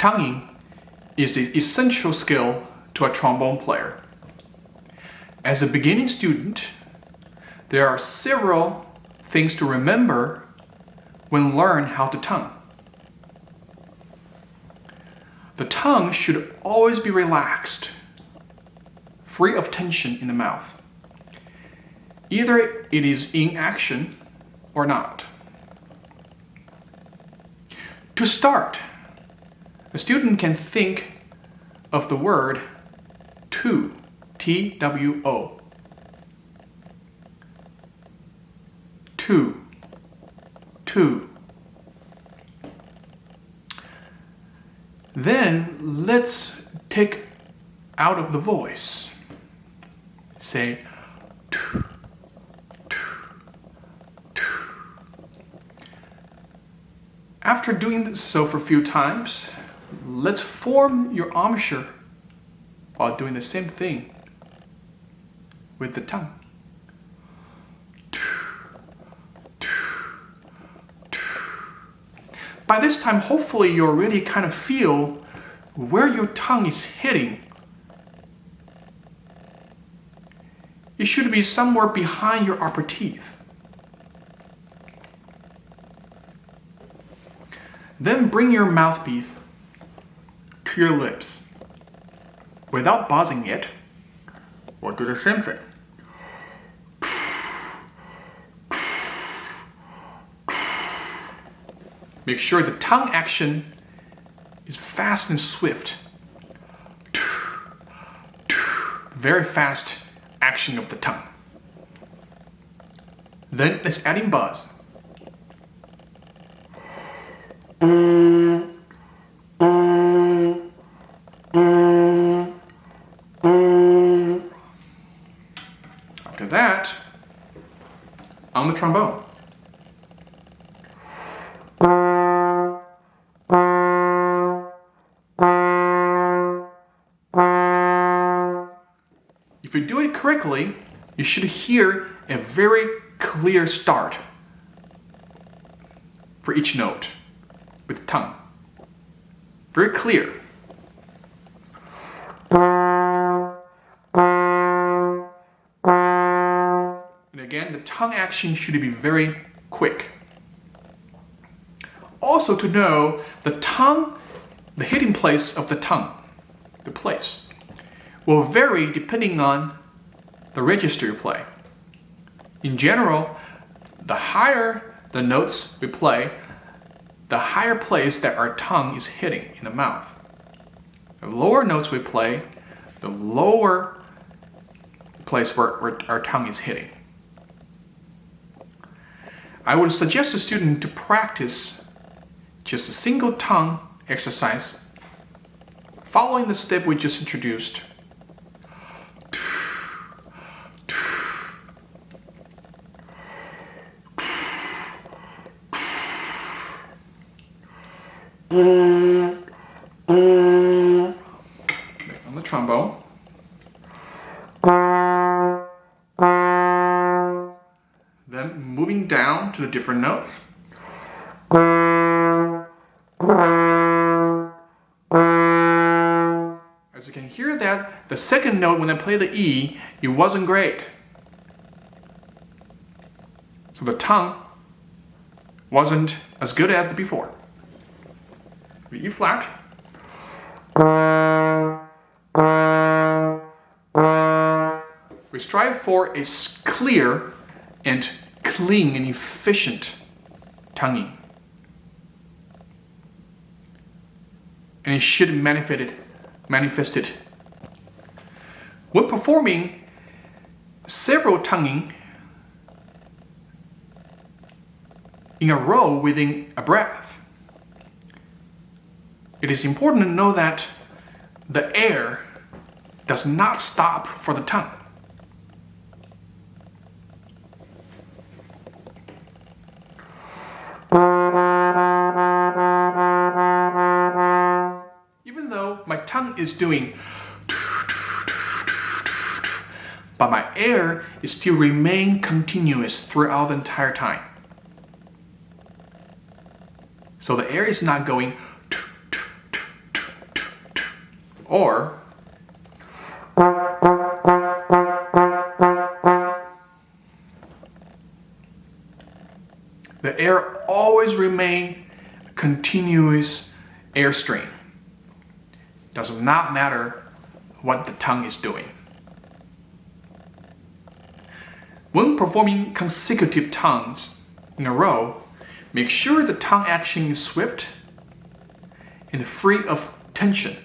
tonguing is an essential skill to a trombone player. As a beginning student, there are several things to remember when learn how to tongue. The tongue should always be relaxed, free of tension in the mouth. Either it is in action or not. To start, a student can think of the word to, T-W-O. To. Then let's take out of the voice. Say to. After doing so for a few times, let's form your embouchure while doing the same thing with the tongue. By this time, hopefully you already kind of feel where your tongue is hitting. It should be somewhere behind your upper teeth. Then bring your mouthpiece to your lips. Without buzzing it, we'll do the same thing. Make sure the tongue action is fast and swift. Very fast action of the tongue. Then let's add in buzz. After that, on the trombone. If you do it correctly, you should hear a very clear start for each note with tongue. Very clear. And again, the tongue action should be very quick. Also to know the tongue, the hitting place of the tongue, the place, will vary depending on the register you play. In general, the higher the notes we play, the higher place that our tongue is hitting in the mouth. The lower notes we play, the lower place where our tongue is hitting. I would suggest a student to practice just a single tongue exercise following the step we just introduced. On the trombone. Then moving down to the different notes. As you can hear that, the second note when I play the E, it wasn't great. So the tongue wasn't as good as before. The E flat. We strive for a clear and clean and efficient tonguing. And it should manifest it. When performing several tonguing in a row within a breath, it is important to know that the air does not stop for the tongue. Even though my tongue is doing, but my air is still remain continuous throughout the entire time. So the air is not going, Or the air always remain a continuous air stream. Does not matter what the tongue is doing. When performing consecutive tongues in a row, make sure the tongue action is swift and free of tension.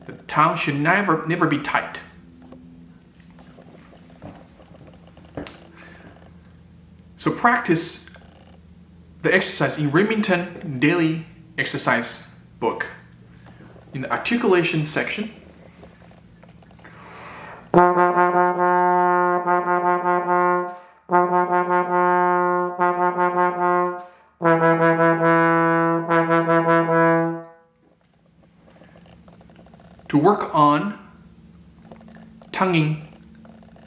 The tongue should never be tight. So practice the exercise in Remington Daily Exercise book. In the articulation section, to work on tonguing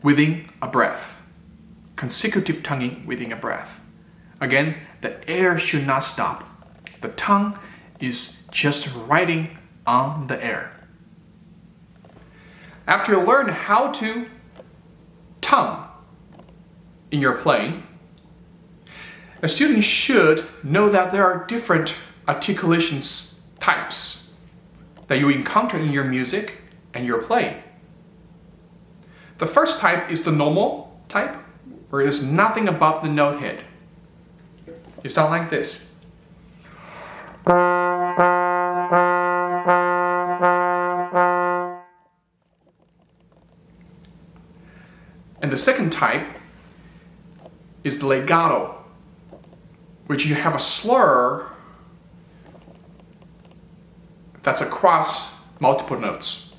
within a breath, consecutive tonguing within a breath. Again, the air should not stop. The tongue is just riding on the air. After you learn how to tongue in your playing, a student should know that there are different articulations types that you encounter in your music and your playing. The first type is the normal type, where there's nothing above the note head. It sounds like this. And the second type is the legato, which you have a slur that's across multiple notes.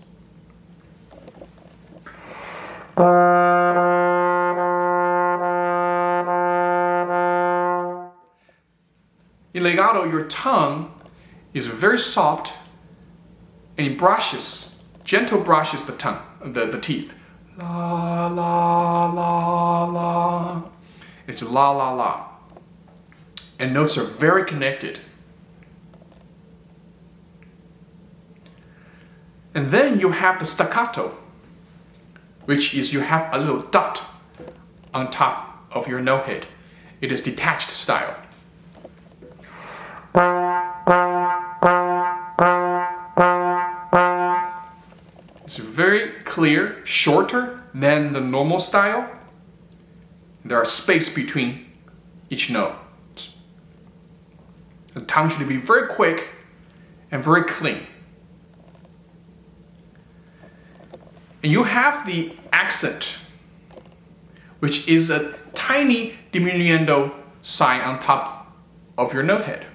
In legato, your tongue is very soft and it brushes, gentle brushes the tongue, the teeth. La, la, la, la. It's la, la, la. And notes are very connected. And then you have the staccato, which is you have a little dot on top of your note head. It is detached style. It's very clear, shorter than the normal style. There are space between each note. The tongue should be very quick and very clean. And you have the accent, which is a tiny diminuendo sign on top of your note head.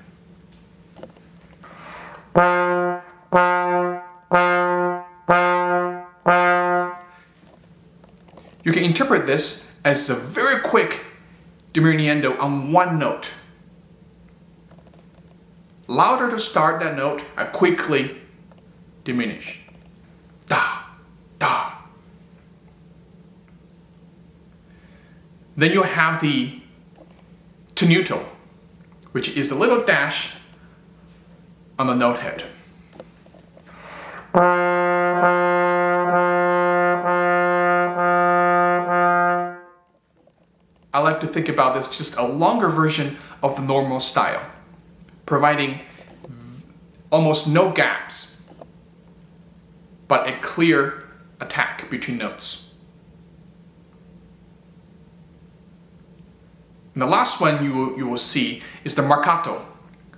You can interpret this as a very quick diminuendo on one note. Louder to start that note, and quickly diminish. Da, da. Then you have the tenuto, which is a little dash on the note head. I like to think about this just a longer version of the normal style, providing almost no gaps, but a clear attack between notes. And the last one you will see is the marcato,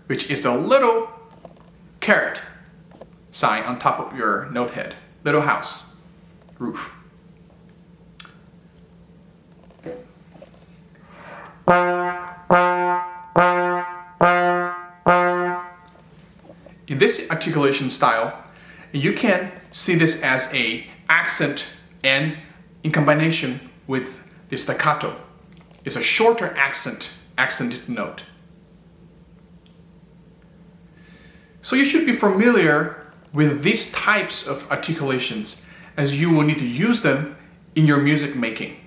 which is a little carrot sign on top of your note head, little house, roof. In this articulation style, you can see this as an accent and in combination with the staccato. It's a shorter accented note. So you should be familiar with these types of articulations as you will need to use them in your music making.